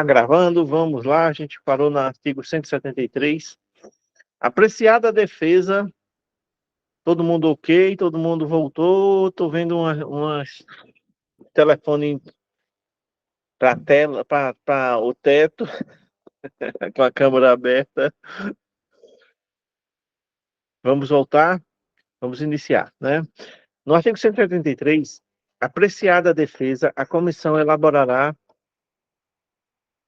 Gravando, vamos lá, a gente parou no artigo 173. Apreciada a defesa, todo mundo ok, todo mundo voltou, tô vendo umas telefone para tela, para o teto, com a câmera aberta. Vamos voltar, vamos iniciar, né? No artigo 183, apreciada a defesa, a comissão elaborará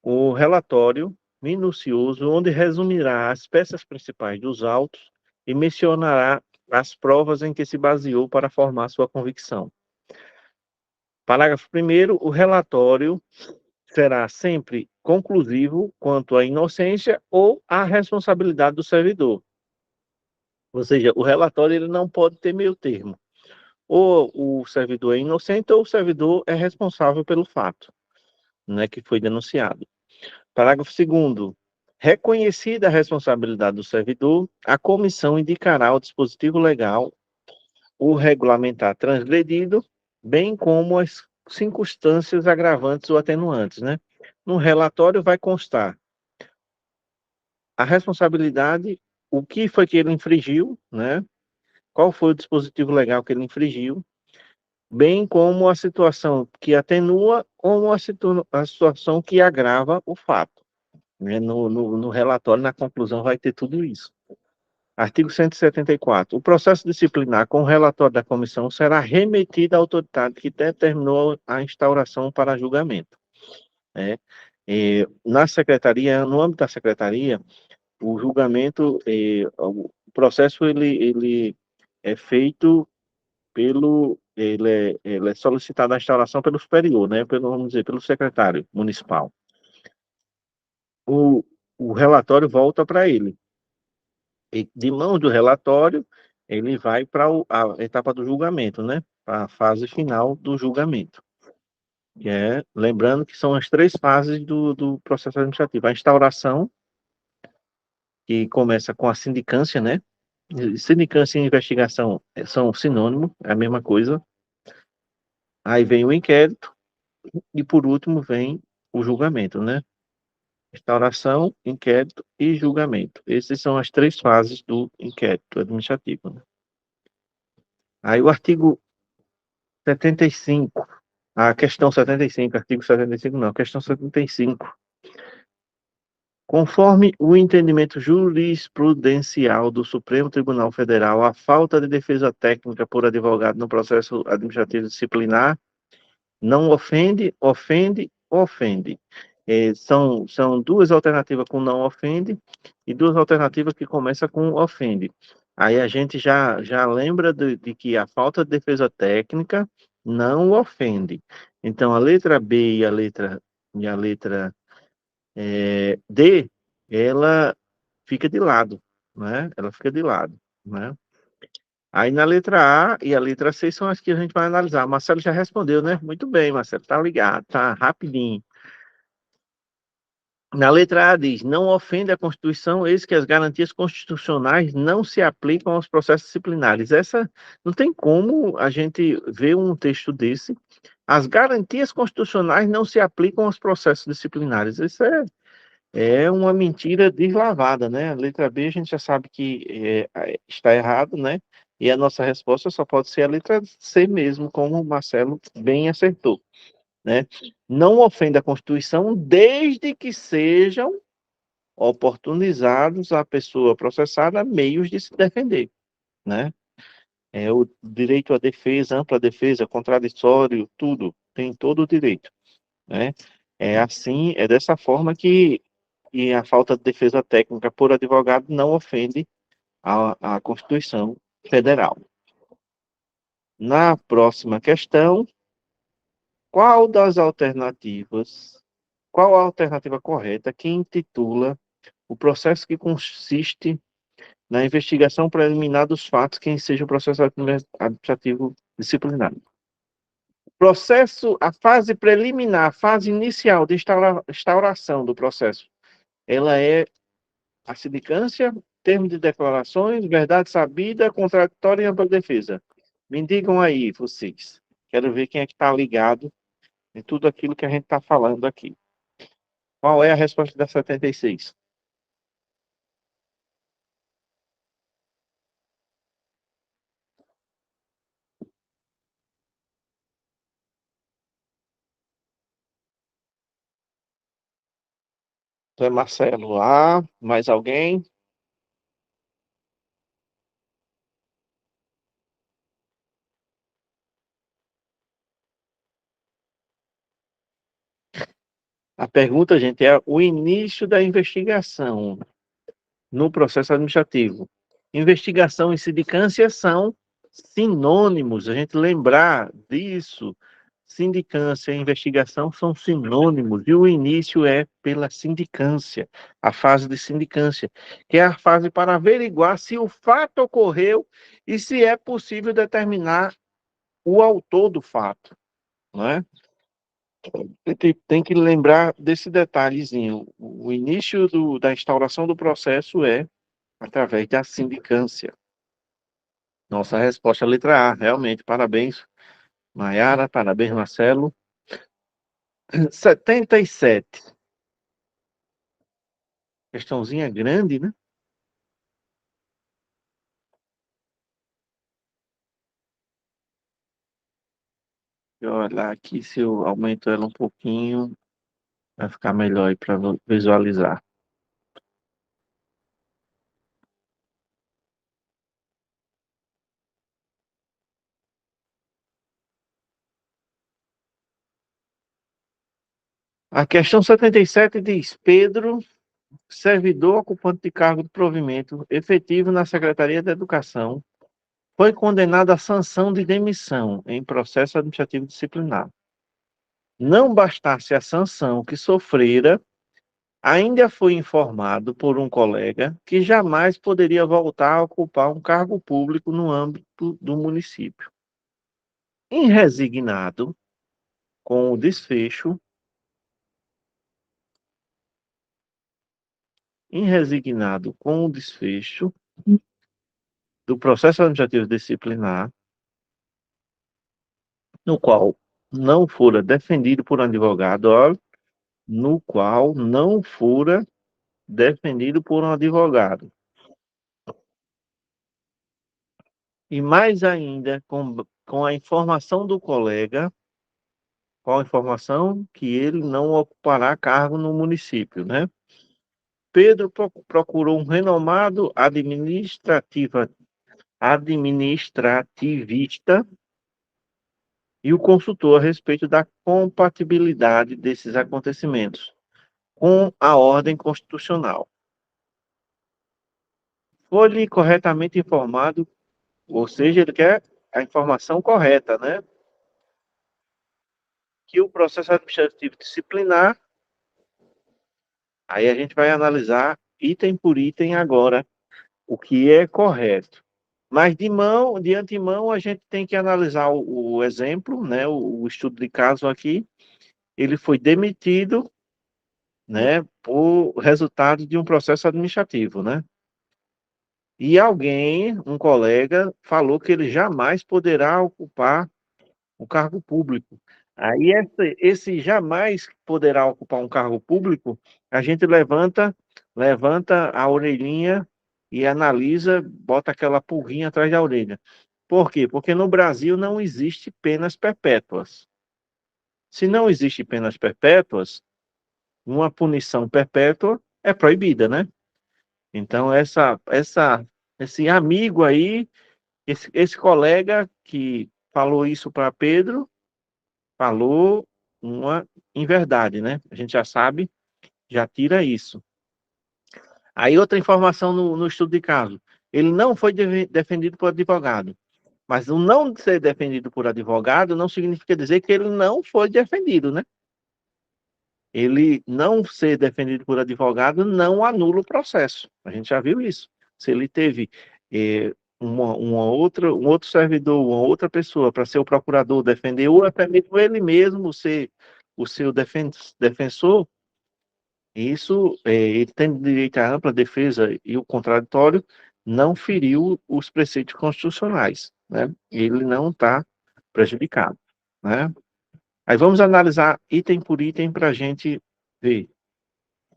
o relatório minucioso, onde resumirá as peças principais dos autos e mencionará as provas em que se baseou para formar sua convicção. Parágrafo 1º, o relatório será sempre conclusivo quanto à inocência ou à responsabilidade do servidor. Ou seja, o relatório ele não pode ter meio termo. Ou o servidor é inocente ou o servidor é responsável pelo fato, né, que foi denunciado. Parágrafo 2º. Reconhecida a responsabilidade do servidor, a comissão indicará o dispositivo legal, o regulamentar transgredido, bem como as circunstâncias agravantes ou atenuantes, né? No relatório vai constar a responsabilidade, o que foi que ele infringiu, né? Qual foi o dispositivo legal que ele infringiu, bem como a situação que atenua ou a situação que agrava o fato. Né? No relatório, na conclusão, vai ter tudo isso. Artigo 174. O processo disciplinar com o relatório da comissão será remetido à autoridade que determinou a instauração para julgamento. Né? Na secretaria, no âmbito da secretaria, o julgamento, o processo ele é feito ele é solicitado a instauração pelo superior, né? Vamos dizer, pelo secretário municipal. O, o relatório volta para ele. E de mão do relatório, ele vai para a etapa do julgamento, né? Para a fase final do julgamento. Lembrando que são as três fases do processo administrativo. A instauração, que começa com a sindicância, né? Sindicância e investigação são sinônimos, é a mesma coisa. Aí vem o inquérito e, por último, vem o julgamento, né? Instauração, inquérito e julgamento. Essas são as três fases do inquérito administrativo, né? Aí o artigo 75, a questão 75, artigo 75 não, questão 75. Conforme o entendimento jurisprudencial do Supremo Tribunal Federal, a falta de defesa técnica por advogado no processo administrativo disciplinar não ofende, ofende, ofende. São duas alternativas com não ofende e duas alternativas que começam com ofende. Aí a gente já lembra de que a falta de defesa técnica não ofende. Então, a letra B e a letra D, ela fica de lado, né? Ela fica de lado, né? Aí na letra A e a letra C são as que a gente vai analisar. Marcelo já respondeu, né? Muito bem, Marcelo, tá ligado, tá rapidinho. Na letra A diz: não ofende a Constituição, eis que as garantias constitucionais não se aplicam aos processos disciplinares. Essa não tem como a gente ver um texto desse. As garantias constitucionais não se aplicam aos processos disciplinares. Isso é uma mentira deslavada, né? A letra B a gente já sabe que está errado, né? E a nossa resposta só pode ser a letra C mesmo, como o Marcelo bem acertou, né? Não ofenda a Constituição desde que sejam oportunizados à pessoa processada meios de se defender, né? É o direito à defesa, ampla defesa, contraditório, tudo, tem todo o direito, né? É assim, é dessa forma que a falta de defesa técnica por advogado não ofende a Constituição Federal. Na próxima questão, qual das alternativas, qual a alternativa correta que intitula o processo que consiste na investigação preliminar dos fatos que seja o processo administrativo disciplinar? Processo, a fase preliminar, a fase inicial de instauração do processo, ela é a sindicância, termo de declarações, verdade sabida, contraditória e ampla defesa. Me digam aí, vocês. Quero ver quem é que está ligado em tudo aquilo que a gente está falando aqui. Qual é a resposta da 76? Zé Marcelo A. Mais alguém? A pergunta, gente, é o início da investigação no processo administrativo. Investigação e sindicância são sinônimos, a gente lembrar disso. Sindicância e investigação são sinônimos, e o início é pela sindicância, a fase de sindicância, que é a fase para averiguar se o fato ocorreu e se é possível determinar o autor do fato, não é? Tem que lembrar desse detalhezinho. O início da instauração do processo é através da sindicância. Nossa resposta é a letra A, realmente. Parabéns, Maiara, parabéns, Marcelo. 77. Questãozinha grande, né? Deixa eu olhar aqui se eu aumento ela um pouquinho, vai ficar melhor aí para visualizar. A questão 77 diz: Pedro, servidor ocupante de cargo de provimento efetivo na Secretaria da Educação, foi condenado à sanção de demissão em processo administrativo disciplinar. Não bastasse a sanção que sofrera, ainda foi informado por um colega que jamais poderia voltar a ocupar um cargo público no âmbito do município. Inresignado com o desfecho, inresignado com o desfecho do processo administrativo disciplinar, no qual não fora defendido por um advogado, ó, no qual não fora defendido por um advogado. E mais ainda, com a informação do colega, com a informação que ele não ocupará cargo no município, né? Pedro procurou um renomado administrativista e o consultou a respeito da compatibilidade desses acontecimentos com a ordem constitucional. Foi-lhe corretamente informado, ou seja, ele quer a informação correta, né? Que o processo administrativo disciplinar, aí a gente vai analisar item por item agora o que é correto. Mas de antemão, a gente tem que analisar o exemplo, né? O estudo de caso aqui. Ele foi demitido, né? Por resultado de um processo administrativo, né? E alguém, um colega, falou que ele jamais poderá ocupar o cargo público. Aí esse jamais poderá ocupar um cargo público, a gente levanta a orelhinha e analisa, bota aquela pulguinha atrás da orelha. Por quê? Porque no Brasil não existe penas perpétuas. Se não existe penas perpétuas, uma punição perpétua é proibida, né? Então esse amigo aí, esse colega que falou isso para Pedro, falou uma inverdade, né? A gente já sabe, já tira isso. Aí outra informação no estudo de caso. Ele não foi defendido por advogado. Mas o não ser defendido por advogado não significa dizer que ele não foi defendido, né? Ele não ser defendido por advogado não anula o processo. A gente já viu isso. Se ele teve um outro servidor, uma outra pessoa para ser o procurador, defender, ou até mesmo ele mesmo ser o seu defensor, isso, ele tem direito à ampla defesa e o contraditório não feriu os preceitos constitucionais, né? Ele não está prejudicado, né? Aí vamos analisar item por item para a gente ver.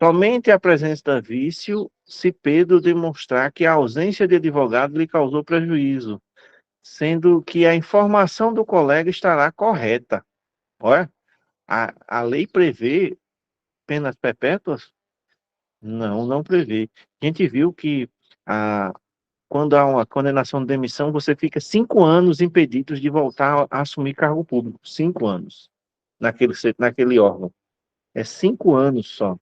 Somente apresenta vício se Pedro demonstrar que a ausência de advogado lhe causou prejuízo, sendo que a informação do colega estará correta. Olha, a lei prevê penas perpétuas? Não, não prevê. A gente viu que a, quando há uma condenação de demissão, você fica 5 anos impedidos de voltar a assumir cargo público. 5 anos naquele órgão. É 5 anos só.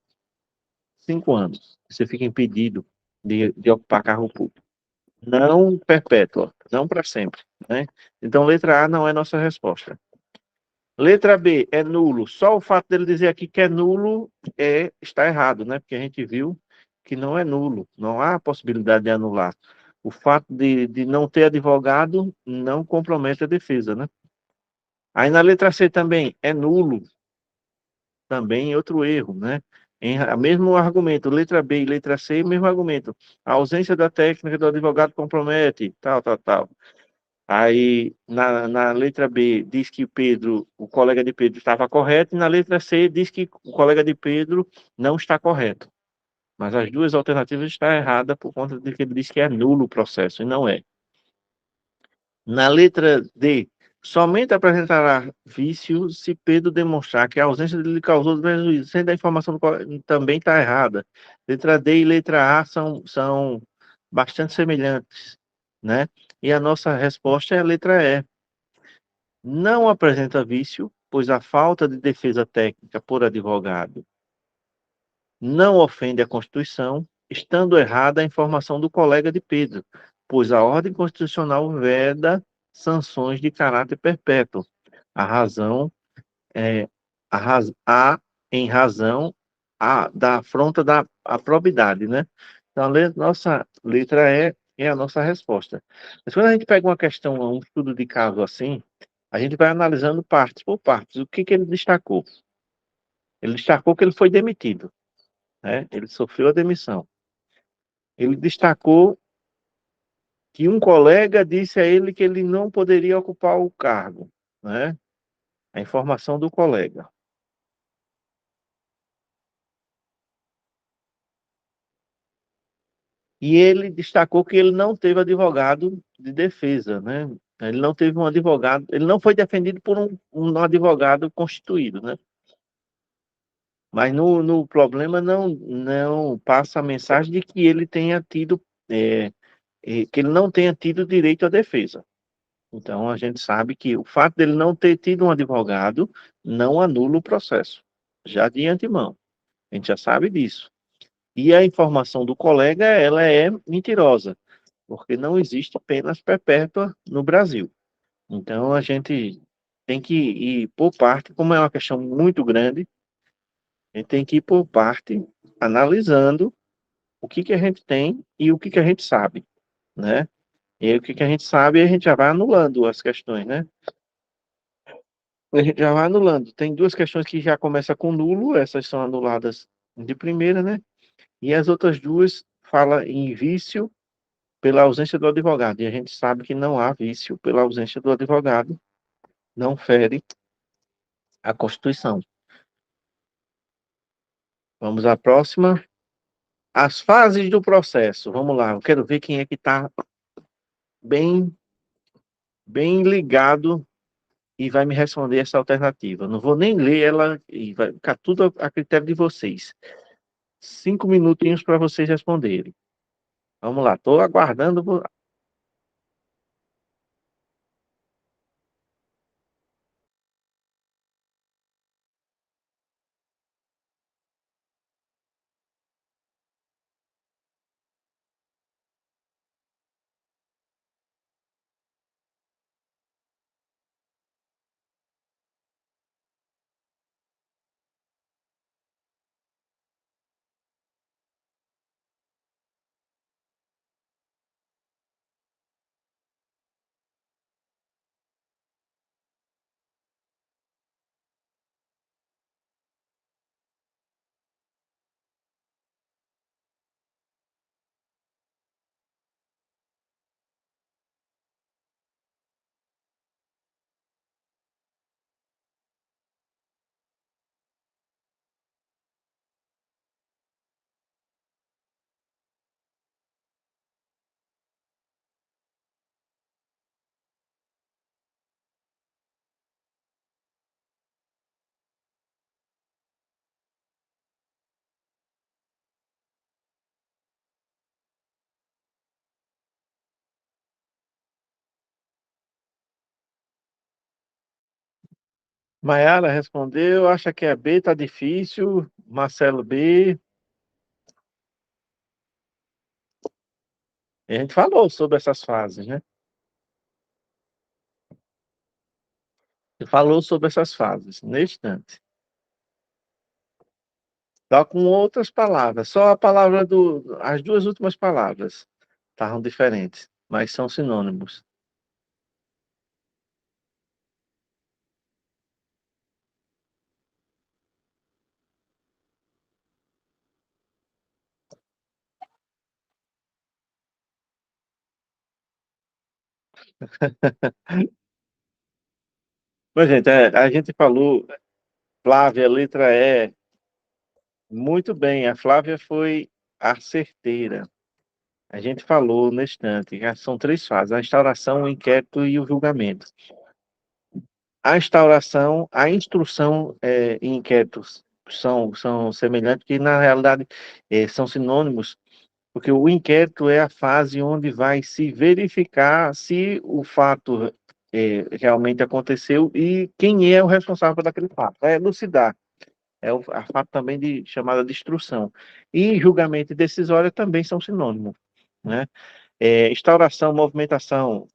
5 anos. Você fica impedido de ocupar cargo público. Não perpétua, não para sempre, né? Então, letra A não é nossa resposta. Letra B é nulo. Só o fato dele dizer aqui que é nulo está errado, né? Porque a gente viu que não é nulo, não há possibilidade de anular. O fato de não ter advogado não compromete a defesa, né? Aí na letra C também é nulo, também outro erro, né? Mesmo argumento, letra B e letra C, mesmo argumento. A ausência da técnica do advogado compromete, tal, tal, tal. Aí, na letra B, diz que o colega de Pedro estava correto, e na letra C, diz que o colega de Pedro não está correto. Mas as duas alternativas estão erradas por conta de que ele diz que é nulo o processo, e não é. Na letra D, somente apresentará vício se Pedro demonstrar que a ausência dele causou prejuízo, sendo a informação também está errada. Letra D e letra A são bastante semelhantes, né? E a nossa resposta é a letra E. Não apresenta vício, pois a falta de defesa técnica por advogado não ofende a Constituição, estando errada a informação do colega de Pedro, pois a ordem constitucional veda sanções de caráter perpétuo. A razão é em razão da afronta da a probidade, né? Então, nossa letra E é a nossa resposta. Mas quando a gente pega uma questão, um estudo de caso assim, a gente vai analisando partes por partes. O que que ele destacou? Ele destacou que ele foi demitido, né? Ele sofreu a demissão. Ele destacou que um colega disse a ele que ele não poderia ocupar o cargo, né? A informação do colega. E ele destacou que ele não teve advogado de defesa, né? Ele não teve um advogado, ele não foi defendido por um advogado constituído, né? Mas no problema não passa a mensagem de que ele tenha tido, que ele não tenha tido direito à defesa. Então a gente sabe que o fato dele não ter tido um advogado não anula o processo, já de antemão. A gente já sabe disso. E a informação do colega, ela é mentirosa, porque não existe penas perpétua no Brasil. Então a gente tem que ir por parte, como é uma questão muito grande, a gente tem que ir por parte, analisando o que que a gente tem e o que que a gente sabe, né? E aí, o que que a gente sabe, a gente já vai anulando as questões, né? A gente já vai anulando. Tem duas questões que já começam com nulo, essas são anuladas de primeira, né? E as outras duas falam em vício pela ausência do advogado. E a gente sabe que não há vício pela ausência do advogado, não fere a Constituição. Vamos à próxima. As fases do processo. Vamos lá, eu quero ver quem é que está bem, bem ligado e vai me responder essa alternativa. Não vou nem ler ela e vai ficar tudo a critério de vocês. 5 minutinhos para vocês responderem. Vamos lá, estou aguardando. Maiara respondeu, acha que é B, tá difícil. Marcelo B. A gente falou sobre essas fases, né? Falou sobre essas fases, neste instante. Só com outras palavras. Só a palavra as duas últimas palavras estavam diferentes, mas são sinônimos. Mas, gente, a gente falou, Flávia, letra E. Muito bem, a Flávia foi a certeira. A gente falou neste instante, já são três fases: a instauração, o inquérito e o julgamento. A instauração, a instrução e inquéritos são semelhantes, que na realidade são sinônimos, porque o inquérito é a fase onde vai se verificar se o fato realmente aconteceu e quem é o responsável por aquele fato. É elucidar. É a fato também de chamada de instrução. E julgamento e decisória também são sinônimos, né? Instauração, movimentação,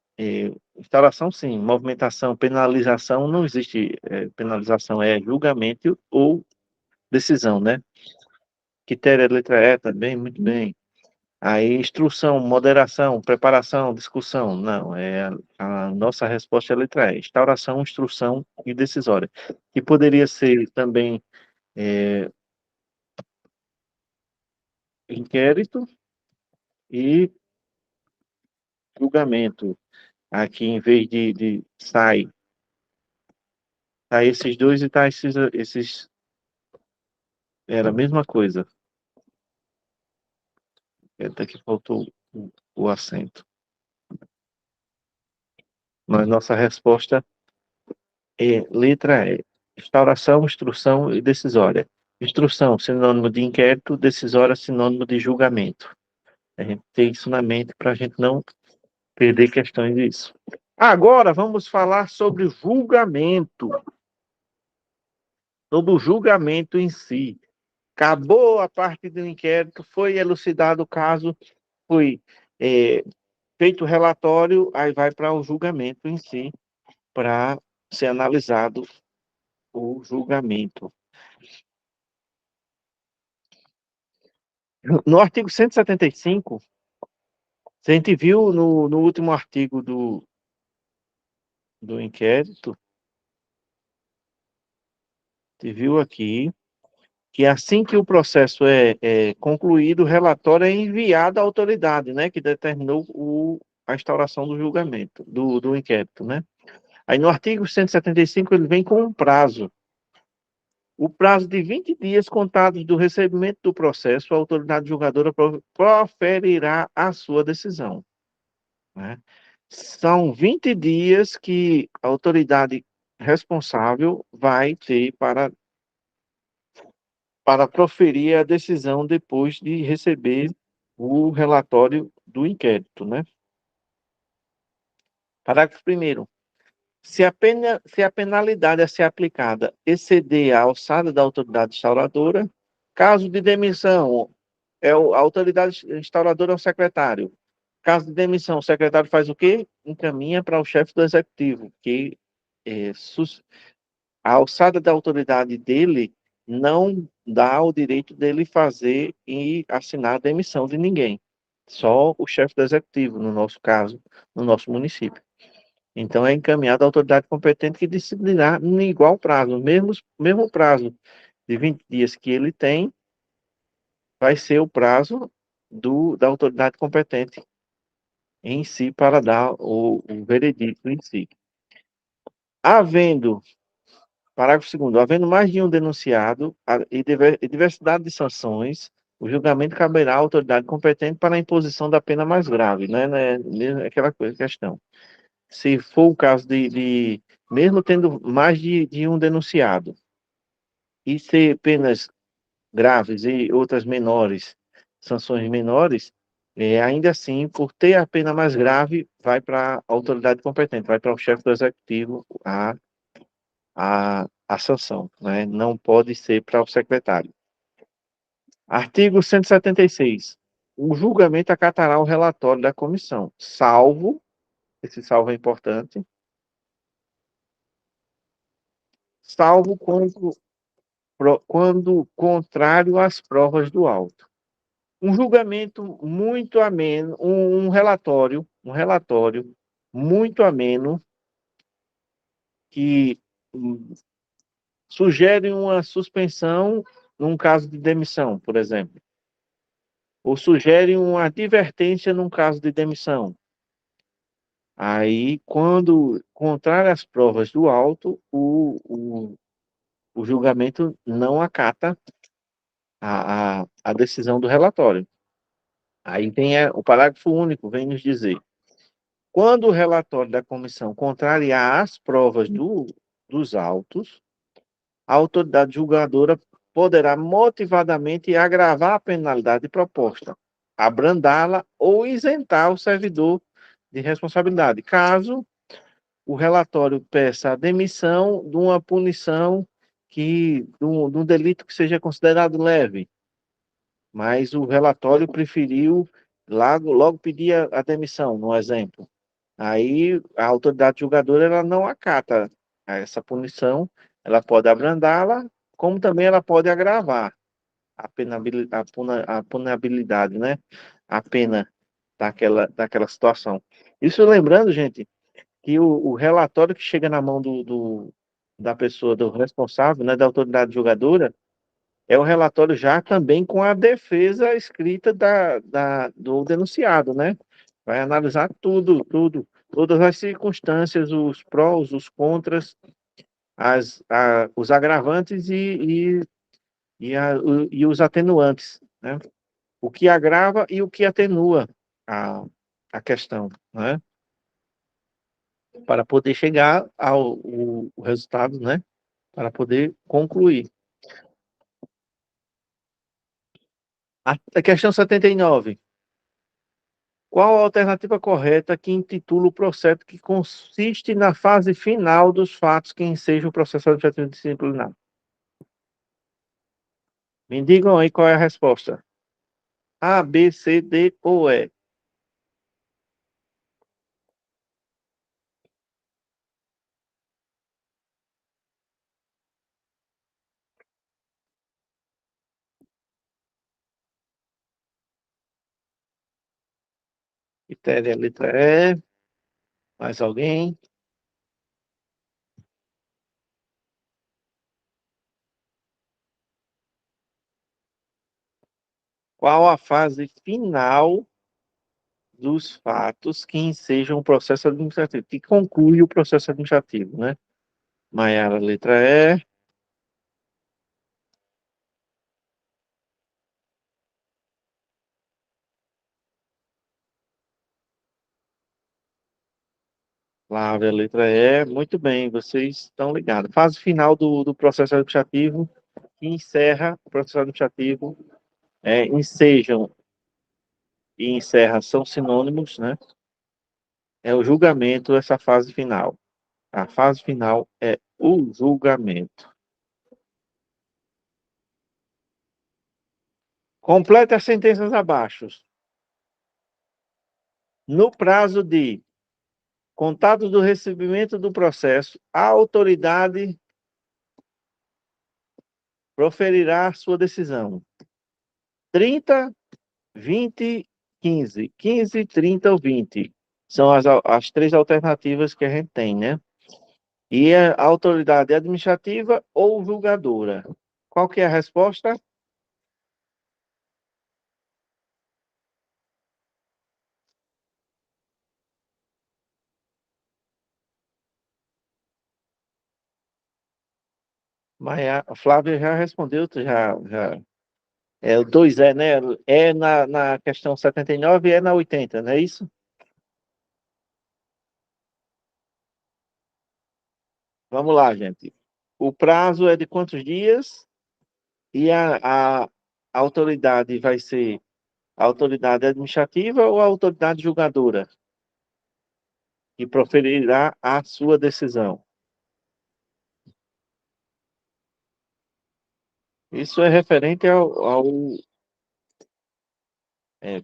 instauração sim, movimentação, penalização, não existe penalização, é julgamento ou decisão, né? Critério é letra E também, muito bem. Aí, instrução, moderação, preparação, discussão, não, a nossa resposta é a letra E, instauração, instrução e decisória, que poderia ser também é, inquérito e julgamento. Aqui, em vez de sai esses dois e tá esses era a mesma coisa. Até que faltou o acento. Mas nossa resposta é letra E. Instauração, instrução e decisória. Instrução, sinônimo de inquérito, decisória, sinônimo de julgamento. A gente tem isso na mente para a gente não perder questões disso. Agora vamos falar sobre julgamento, sobre o julgamento em si. Acabou a parte do inquérito, foi elucidado o caso, foi é, feito o relatório, aí vai para o julgamento em si, para ser analisado o julgamento. No artigo 175, a gente viu no último artigo do inquérito, a gente viu aqui, que assim que o processo é concluído, o relatório é enviado à autoridade, né, que determinou a instauração do julgamento, do inquérito, né? Aí no artigo 175 ele vem com um prazo. O prazo de 20 dias contados do recebimento do processo, a autoridade julgadora proferirá a sua decisão, né? São 20 dias que a autoridade responsável vai ter para proferir a decisão depois de receber o relatório do inquérito, né? Parágrafo 1º. Se a penalidade a ser aplicada exceder a alçada da autoridade instauradora, caso de demissão, a autoridade instauradora é o secretário. Caso de demissão, o secretário faz o quê? Encaminha para o chefe do executivo, que é, a alçada da autoridade dele não dá o direito dele fazer e assinar a demissão de ninguém. Só o chefe do executivo, no nosso caso, no nosso município. Então, é encaminhado à autoridade competente que decidirá em igual prazo, mesmo prazo de 20 dias que ele tem, vai ser o prazo da autoridade competente em si para dar o veredito em si. Havendo, parágrafo 2º, havendo mais de um denunciado e diversidade de sanções, o julgamento caberá à autoridade competente para a imposição da pena mais grave, né? Aquela questão. Se for o caso mesmo tendo mais de um denunciado, e ser penas graves e outras menores, sanções menores, ainda assim, por ter a pena mais grave, vai para a autoridade competente, vai para o chefe do executivo a sanção, né? Não pode ser para o secretário. Artigo 176. O julgamento acatará o relatório da comissão, salvo, esse salvo é importante, salvo quando contrário às provas do auto. Um julgamento muito ameno, um relatório muito ameno que sugere uma suspensão num caso de demissão, por exemplo, ou sugere uma advertência num caso de demissão. Aí, quando contrário às provas do auto, o julgamento não acata a decisão do relatório. Aí tem o parágrafo único, vem nos dizer: quando o relatório da comissão contrariar as provas dos autos, a autoridade julgadora poderá motivadamente agravar a penalidade proposta, abrandá-la ou isentar o servidor de responsabilidade, caso o relatório peça a demissão de uma punição de um delito que seja considerado leve, mas o relatório preferiu logo pedir a demissão, no exemplo. Aí a autoridade julgadora ela não acata essa punição, ela pode abrandá-la, como também ela pode agravar a punabilidade, né? A pena daquela situação. Isso lembrando, gente, que o relatório que chega na mão da pessoa, do responsável, né, da autoridade julgadora, é o relatório já também com a defesa escrita do denunciado, né? Vai analisar todas as circunstâncias, os prós, os contras, os agravantes e os atenuantes, né? O que agrava e o que atenua a questão, né? Para poder chegar ao resultado, né? Para poder concluir. A questão 79. Qual a alternativa correta que intitula o processo que consiste na fase final dos fatos que ensejam o processo administrativo disciplinar? Me digam aí qual é a resposta. A, B, C, D ou E? Critério, letra E. Mais alguém? Qual a fase final dos fatos que ensejam o processo administrativo, que conclui o processo administrativo, né? Maiara, letra E. Flávia, letra E. Muito bem, vocês estão ligados. Fase final do processo administrativo, que encerra o processo administrativo, ensejam e encerra são sinônimos, né? É o julgamento, essa fase final. A fase final é o julgamento. Complete as sentenças abaixo. No prazo de contato do recebimento do processo, a autoridade proferirá sua decisão. 30, 20, 15. 15, 30 ou 20. São as três alternativas que a gente tem, né? E a autoridade administrativa ou julgadora. Qual que é a resposta? A Flávia já respondeu, já. É o 2 né? É na questão 79 e é na 80, não é isso? Vamos lá, gente. O prazo é de quantos dias? E a autoridade vai ser a autoridade administrativa ou a autoridade julgadora que proferirá a sua decisão? Isso é referente é,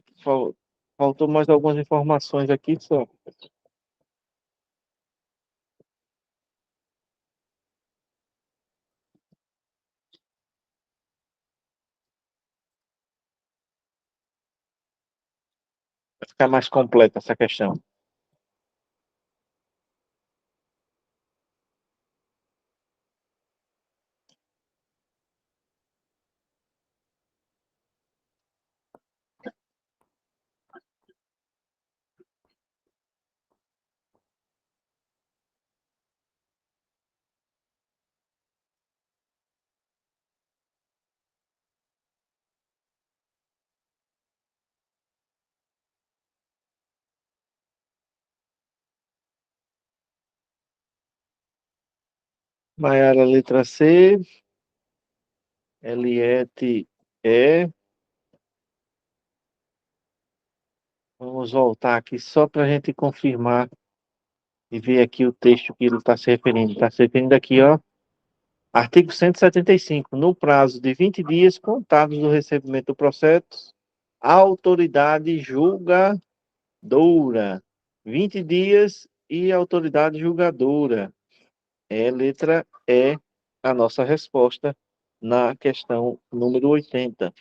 faltou mais algumas informações aqui, só. Para ficar mais completa essa questão. Maiara, letra C, Eliette, E. Vamos voltar aqui só para a gente confirmar e ver aqui o texto que ele está se referindo. Está se referindo aqui, ó. Artigo 175. No prazo de 20 dias contados do recebimento do processo, a autoridade julgadora. 20 dias e autoridade julgadora. É letra E a nossa resposta na questão número 80.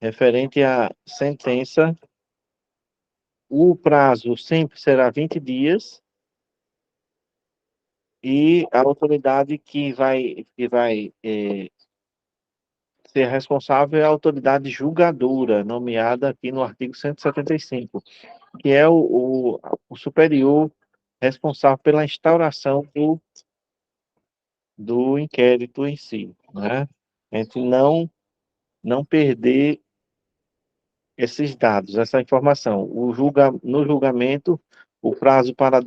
Referente à sentença, o prazo sempre será 20 dias e a autoridade que vai ser responsável é a autoridade julgadora, nomeada aqui no artigo 175, que é o superior responsável pela instauração do inquérito em si, né? A gente não perder esses dados, essa informação. No julgamento, o prazo para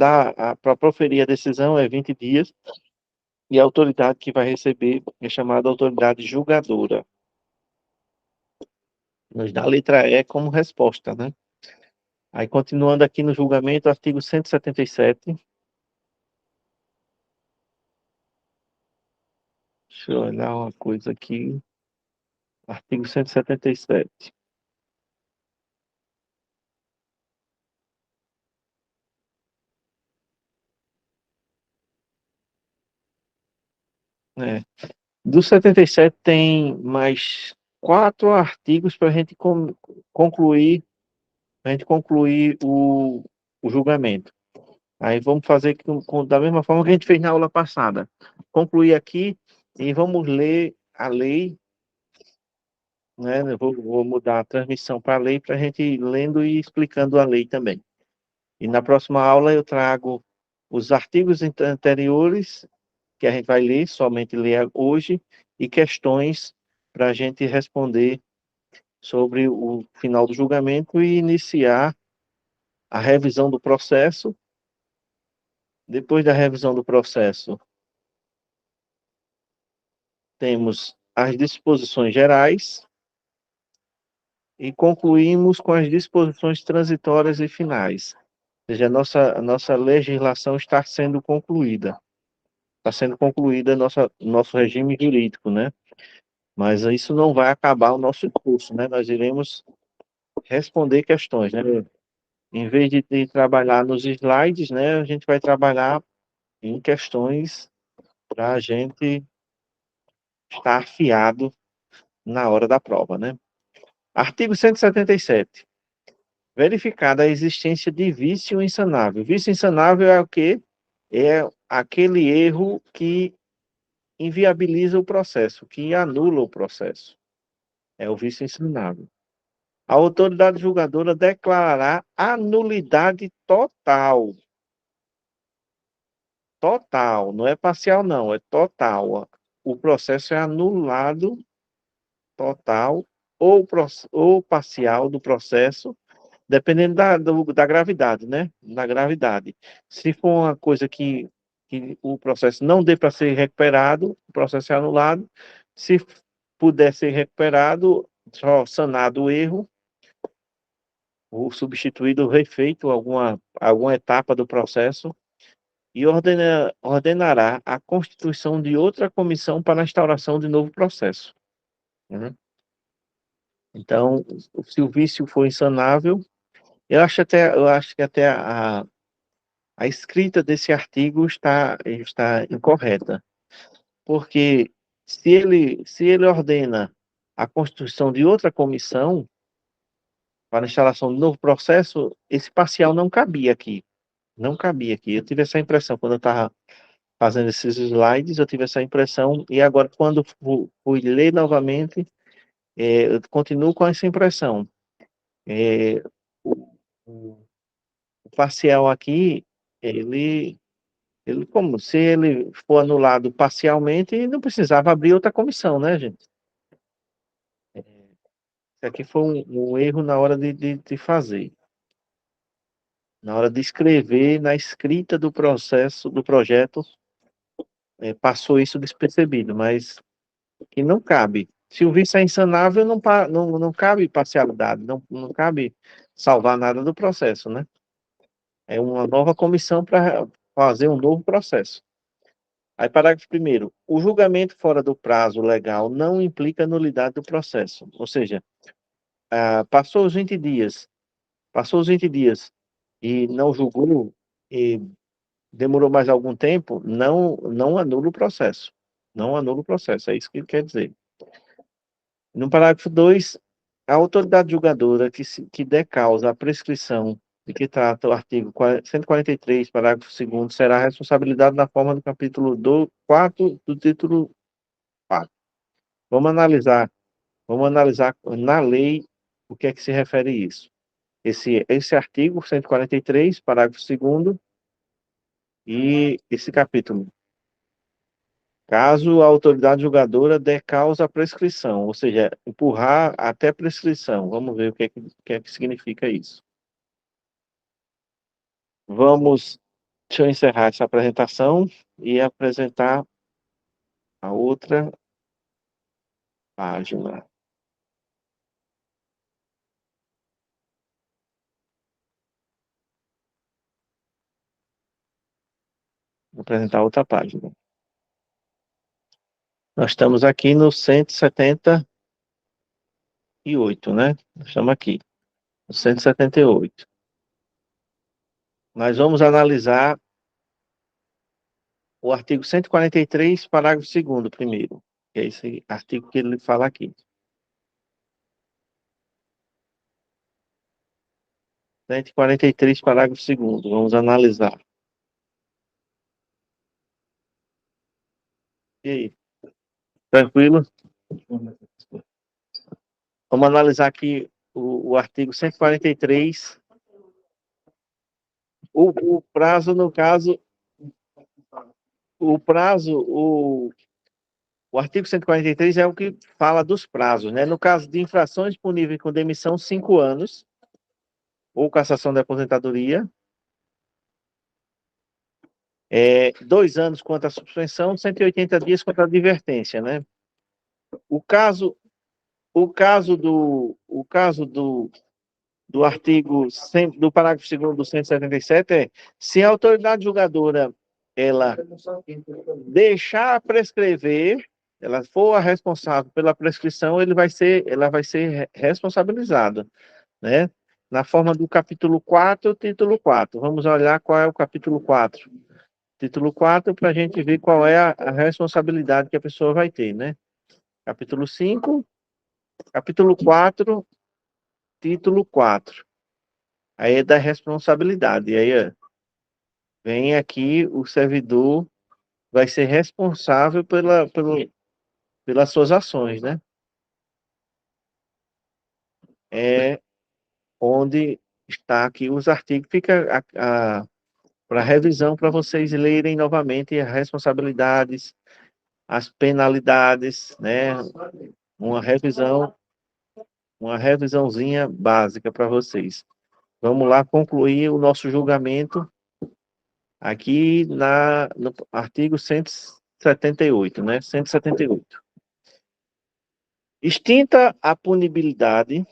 proferir a decisão é 20 dias e a autoridade que vai receber é chamada autoridade julgadora. Nos dá a letra E como resposta, né? Aí, continuando aqui no julgamento, artigo 177. Deixa eu olhar uma coisa aqui. Artigo 177. É. Do 77 tem mais 4 artigos para a gente concluir, o julgamento. Aí vamos fazer da mesma forma que a gente fez na aula passada. Concluir aqui e vamos ler a lei, né? Eu vou mudar a transmissão para a lei para a gente ir lendo e explicando a lei também. E na próxima aula eu trago os artigos anteriores que a gente vai ler, somente ler hoje, e questões para a gente responder sobre o final do julgamento e iniciar a revisão do processo. Depois da revisão do processo, temos as disposições gerais e concluímos com as disposições transitórias e finais. Ou seja, a nossa legislação está sendo concluída nosso regime jurídico, né? Mas isso não vai acabar o nosso curso, né? Nós iremos responder questões, né? Em vez de trabalhar nos slides, né? A gente vai trabalhar em questões para a gente estar afiado na hora da prova, né? Artigo 177. Verificada a existência de vício insanável. Vício insanável é o quê? É aquele erro que inviabiliza o processo, que anula o processo. É o vício insanável. A autoridade julgadora declarará a nulidade total. Total, não é parcial, não, é total. O processo é anulado total ou parcial do processo, dependendo da gravidade, né? Da gravidade. Se for uma coisa que o processo não dê para ser recuperado, o processo é anulado. Se puder ser recuperado, só sanado o erro, ou substituído, refeito alguma etapa do processo, e ordenará a constituição de outra comissão para a instauração de novo processo. né? Então, se o vício for insanável, eu acho que até a escrita desse artigo está incorreta, porque se ele ordena a constituição de outra comissão para a instalação de novo processo, esse parcial não cabia aqui. Não cabia aqui. Eu tive essa impressão quando eu estava fazendo esses slides, eu tive essa impressão, e agora, quando fui ler novamente, eu continuo com essa impressão. É, o, o parcial aqui, ele, ele, como se ele for anulado parcialmente, não precisava abrir outra comissão, né, gente? Isso aqui foi um erro na hora de fazer, na hora de escrever, na escrita do processo, do projeto, passou isso despercebido, mas que não cabe. Se o vício é insanável, não cabe parcialidade, não cabe salvar nada do processo, né? É uma nova comissão para fazer um novo processo. Aí, parágrafo primeiro. O julgamento fora do prazo legal não implica nulidade do processo. Ou seja, passou os 20 dias, passou os 20 dias e não julgou, e demorou mais algum tempo, não anula o processo. Não anula o processo, é isso que ele quer dizer. No parágrafo 2, a autoridade julgadora que der causa à prescrição de que trata o artigo 143, parágrafo 2º, será a responsabilidade na forma do capítulo 4 do título 4. Vamos analisar, vamos analisar na lei o que é que se refere a isso. Esse artigo 143, parágrafo 2º, e esse capítulo. Caso a autoridade julgadora dê causa à prescrição, ou seja, empurrar até prescrição. Vamos ver o que é que significa isso. Deixa eu encerrar essa apresentação e apresentar a outra página. Vou apresentar outra página. Nós estamos aqui no 178, né? Nós estamos aqui, no 178. Nós vamos analisar o artigo 143, parágrafo 2º primeiro, que é esse artigo que ele fala aqui. 143, parágrafo 2º. Vamos analisar. E aí? Tranquilo? Vamos analisar aqui o artigo 143. O prazo, no caso, o prazo, o artigo 143 é o que fala dos prazos, né? No caso de infrações puníveis com demissão, 5 anos, ou cassação da aposentadoria, 2 anos quanto à suspensão, 180 dias quanto à advertência, né? O caso, o caso do artigo, do parágrafo 2º do 177 é: se a autoridade julgadora ela deixar prescrever, ela for a responsável pela prescrição, ela vai ser responsabilizada, né? Na forma do capítulo 4, título 4. Vamos olhar qual é o capítulo 4. Título 4, para a gente ver qual é a responsabilidade que a pessoa vai ter, né? Capítulo 5, capítulo 4, título 4. Aí é da responsabilidade. Aí vem aqui o servidor vai ser responsável pelas suas ações, né? É onde está aqui os artigos, fica para revisão para vocês lerem novamente as responsabilidades, as penalidades, né? Uma revisão, uma revisãozinha básica para vocês. Vamos lá concluir o nosso julgamento aqui no artigo 178, né? 178. Extinta a punibilidade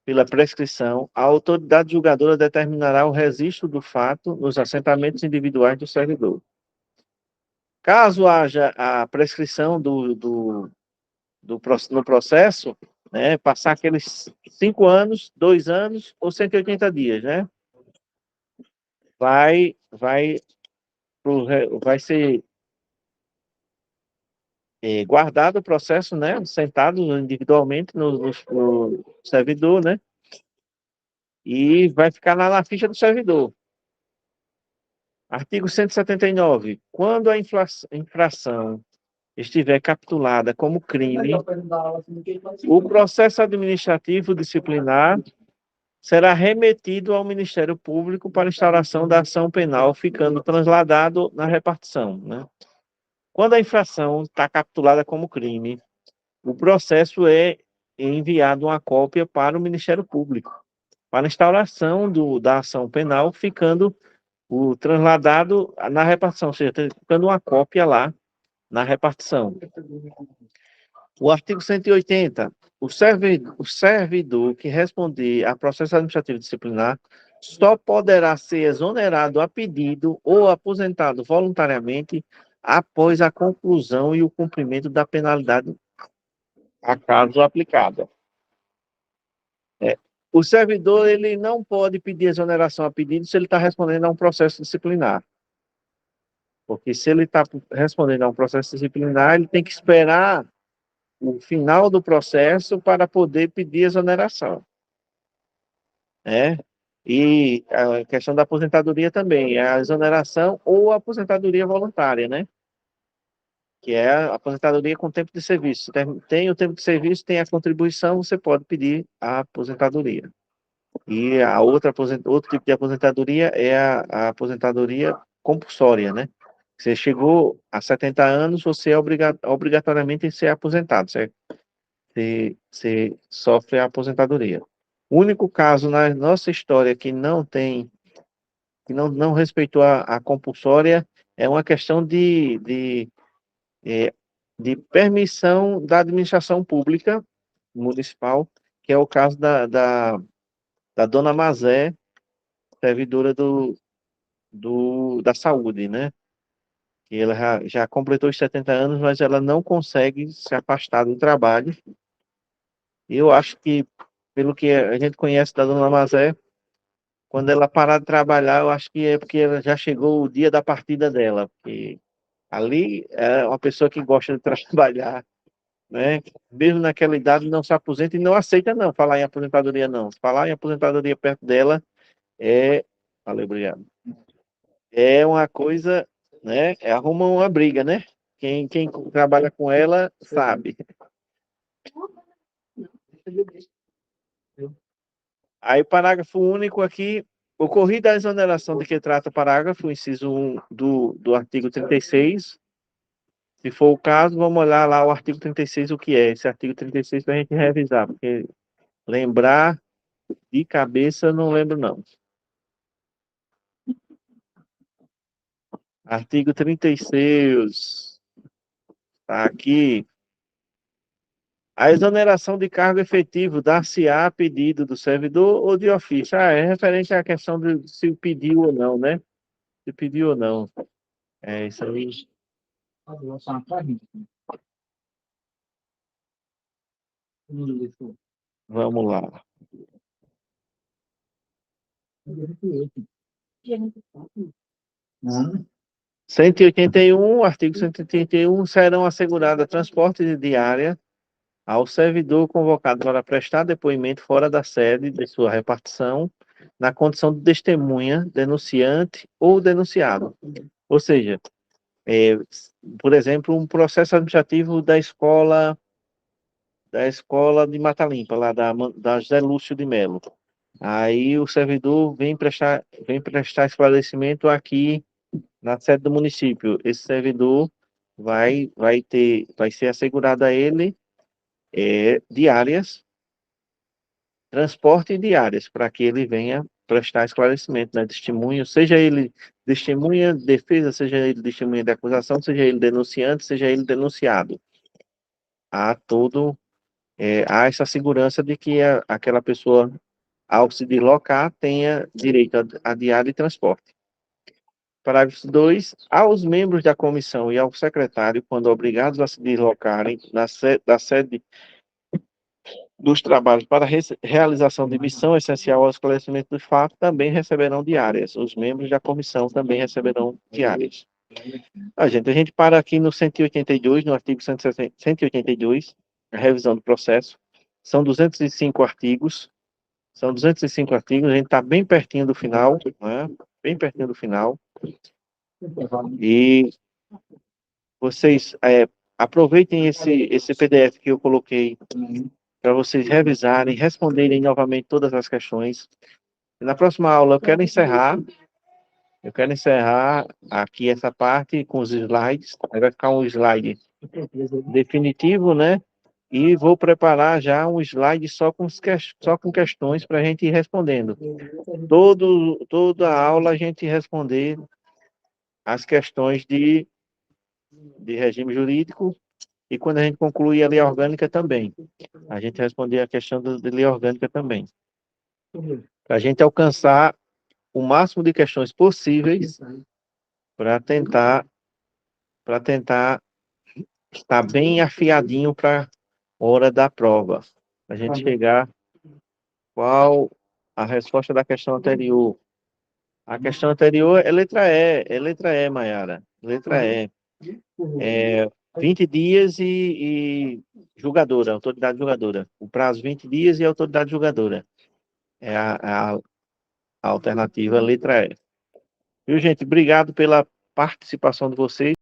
pela prescrição, a autoridade julgadora determinará o registro do fato nos assentamentos individuais do servidor. Caso haja a prescrição no processo, né, passar aqueles 5 anos, 2 anos ou 180 dias, né? Vai, vai ser guardado o processo, né? Sentado individualmente no servidor, né? E vai ficar lá na ficha do servidor. Artigo 179. Quando a infração estiver capitulada como crime, o processo administrativo disciplinar será remetido ao Ministério Público para instauração da ação penal, ficando transladado na repartição, né? Quando a infração está capitulada como crime, o processo é enviado uma cópia para o Ministério Público, para instauração da ação penal, ficando o transladado na repartição, ou seja, ficando uma cópia lá na repartição. O artigo 180. O servidor que responder a processo administrativo disciplinar só poderá ser exonerado a pedido ou aposentado voluntariamente após a conclusão e o cumprimento da penalidade a caso aplicada. O servidor ele não pode pedir exoneração a pedido se ele está respondendo a um processo disciplinar. Porque se ele está respondendo a um processo disciplinar, ele tem que esperar o final do processo para poder pedir exoneração, né? E a questão da aposentadoria também, é a exoneração ou a aposentadoria voluntária, né? Que é a aposentadoria com tempo de serviço. Tem o tempo de serviço, tem a contribuição, você pode pedir a aposentadoria. E a outro tipo de aposentadoria é a aposentadoria compulsória, né? Você chegou a 70 anos, você é obrigatoriamente tem que ser aposentado, certo? Você sofre a aposentadoria. O único caso na nossa história que não tem, que não respeitou a compulsória é uma questão eh, de permissão da administração pública municipal, que é o caso da dona Mazé, servidora da saúde, né? Que ela já completou os 70 anos, mas ela não consegue se afastar do trabalho. Eu acho que, pelo que a gente conhece da dona Mazé, quando ela parar de trabalhar, eu acho que é porque ela já chegou o dia da partida dela, porque ali é uma pessoa que gosta de trabalhar, né? Mesmo naquela idade não se aposenta e não aceita não falar em aposentadoria não. Falar em aposentadoria perto dela é, valeu, obrigado. É uma coisa, né? Arruma uma briga, né? Quem trabalha com ela sabe. Aí, parágrafo único aqui. Ocorrida a exoneração de que trata o parágrafo, inciso 1 do artigo 36. Se for o caso, vamos olhar lá o artigo 36, o que é esse artigo 36 para a gente revisar, porque lembrar de cabeça não lembro, não. Artigo 36. Está aqui. A exoneração de cargo efetivo dar-se-á a pedido do servidor ou de ofício. Ah, é referente à questão de se pediu ou não, né? Se pediu ou não. É isso aí. Vamos lá. 181, artigo 181, serão asseguradas transporte de diária ao servidor convocado para prestar depoimento fora da sede de sua repartição, na condição de testemunha, denunciante ou denunciado. Ou seja, é, por exemplo, um processo administrativo da escola de Mata Limpa, lá da José Lúcio de Melo. Aí o servidor vem prestar esclarecimento aqui na sede do município. Esse servidor vai ser assegurado a ele diárias, transporte diárias, para que ele venha prestar esclarecimento, né? Testemunho, seja ele testemunha de defesa, seja ele testemunha de acusação, seja ele denunciante, seja ele denunciado. Há todo, há essa segurança de que aquela pessoa, ao se deslocar, tenha direito a diária e transporte. Parágrafo 2. Aos membros da comissão e ao secretário, quando obrigados a se deslocarem da sede dos trabalhos para a realização de missão essencial ao esclarecimento dos fatos, também receberão diárias. Os membros da comissão também receberão diárias. A gente para aqui no 182, no artigo 182, a revisão do processo. São 205 artigos. São 205 artigos, a gente está bem pertinho do final, né? Bem pertinho do final. E vocês aproveitem esse PDF que eu coloquei para vocês revisarem, responderem novamente todas as questões. Na próxima aula eu quero encerrar aqui essa parte com os slides. Aí vai ficar um slide definitivo, né? E vou preparar já um slide só com questões para a gente ir respondendo. Toda a aula a gente responder as questões de regime jurídico e quando a gente concluir a lei orgânica também. A gente responder a questão da lei orgânica também. Para a gente alcançar o máximo de questões possíveis para tentar estar bem afiadinho para a hora da prova. A gente chegar qual a resposta da questão anterior. A questão anterior é letra E, Mayara. Letra E. 20 dias e julgadora, autoridade julgadora. O prazo 20 dias e autoridade julgadora. É a alternativa letra E. Viu, gente? Obrigado pela participação de vocês.